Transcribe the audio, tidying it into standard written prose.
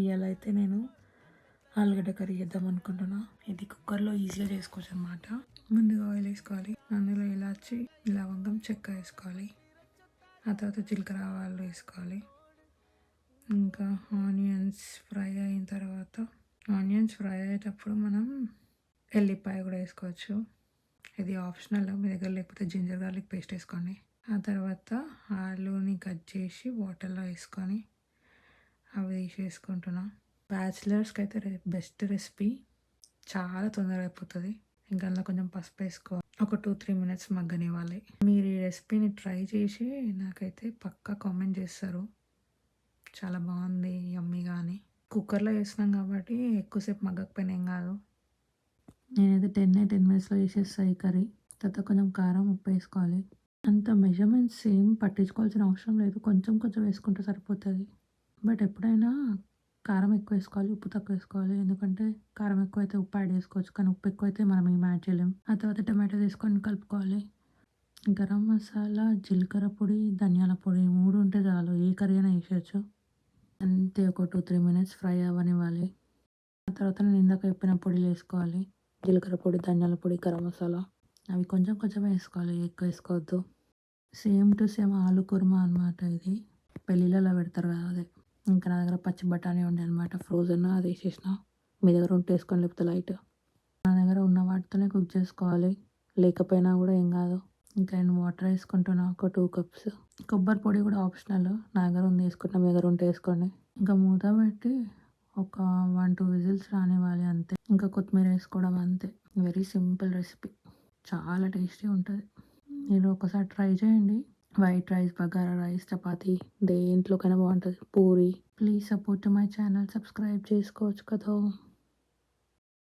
ఇవాళ అయితే నేను ఆలుగడ్డ కర్రీ చేద్దాం అనుకుంటున్నా. ఇది కుక్కర్లో ఈజీగా చేసుకోవచ్చు అనమాట. ముందుగా ఆయిల్ వేసుకోవాలి, అందులో ఇలాచి, లవంగం, చెక్క వేసుకోవాలి. ఆ తర్వాత జీలకర్ర ఆవాలు వేసుకోవాలి. ఇంకా ఆనియన్స్ ఫ్రై అయిన తర్వాత ఆనియన్స్ ఫ్రై అయ్యేటప్పుడు మనం ఎల్లిపాయ కూడా వేసుకోవచ్చు. ఇది ఆప్షనల్, మీ దగ్గర లేకపోతే జింజర్ గార్లిక్ పేస్ట్ వేసుకోండి. ఆ తర్వాత ఆలుని కట్ చేసి వాటర్లో వేసుకొని అవి తీసేసుకుంటున్నా. బ్యాచిలర్స్కి అయితే బెస్ట్ రెసిపీ, చాలా తొందరగా అయిపోతుంది. ఇంకా అందులో కొంచెం పసుపు వేసుకో, ఒక 2-3 మినిట్స్ మగ్గనివ్వాలి. మీరు ఈ రెసిపీని ట్రై చేసి నాకైతే పక్కా కామెంట్ చేస్తారు, చాలా బాగుంది యమ్మీగా అని. కుక్కర్లో వేసినాం కాబట్టి ఎక్కువసేపు మగ్గకపోయినా ఏం కాదు. నేనైతే 10 మినిట్స్లో చేసేస్తాను ఈ కర్రీ. తర్వాత కొంచెం కారం, ఉప్పు వేసుకోవాలి. అంత మెజర్మెంట్స్ ఏం పట్టించుకోవాల్సిన అవసరం లేదు, కొంచెం కొంచెం వేసుకుంటే సరిపోతుంది. బట్ ఎప్పుడైనా కారం ఎక్కువ వేసుకోవాలి, ఉప్పు తక్కువ వేసుకోవాలి. ఎందుకంటే కారం ఎక్కువైతే ఉప్పు యాడ్ చేసుకోవచ్చు, కానీ ఉప్పు ఎక్కువైతే మనం ఏం యాడ్ చేయలేం. ఆ తర్వాత టమాటో వేసుకొని కలుపుకోవాలి. గరం మసాలా, జీలకర్ర పొడి, ధనియాల పొడి 3 ఉంటే చాలు, ఏ కర్రీ అయినా వేసేయచ్చు. అంతే, ఒక 2-3 మినిట్స్ ఫ్రై అవ్వనివ్వాలి. ఆ తర్వాత నేను ఇందాక చెప్పిన పొడిలు వేసుకోవాలి. జీలకర్ర పొడి, ధనియాల పొడి, గరం మసాలా, అవి కొంచెం కొంచెం వేసుకోవాలి, ఎక్కువ వేసుకోవద్దు. సేమ్ టు సేమ్ ఆలు కుర్మా అనమాట ఇది, పెళ్ళిళ్ళలో పెడతారు కదా అదే. ఇంకా నా దగ్గర పచ్చి బఠానీ ఉండే అనమాట, ఫ్రోజన్, అది వేసేసిన. మీ దగ్గర ఉంటే వేసుకొని, లేకపోతే లైట్. నా దగ్గర ఉన్న వాటితోనే కుక్ చేసుకోవాలి, లేకపోయినా కూడా ఏం కాదు. ఇంకా నేను వాటర్ వేసుకుంటున్నా, ఒక 2 కప్స్. కొబ్బరి పొడి కూడా ఆప్షనల్, నా దగ్గర ఉంది వేసుకుంటున్నా, మీ దగ్గర ఉంటే వేసుకోండి. ఇంకా మూత పెట్టి ఒక 1-2 విజిల్స్ రానివ్వాలి అంతే. ఇంకా కొత్తిమీర వేసుకోవడం అంతే. వెరీ సింపుల్ రెసిపీ, చాలా టేస్టీ ఉంటుంది. మీరు ఒకసారి ట్రై చేయండి. White rice, bagara rice, chapati, దేంట్లోకైనా బాగుంటుంది, puri. Please support to my channel, subscribe చేసుకోవచ్చు కదా.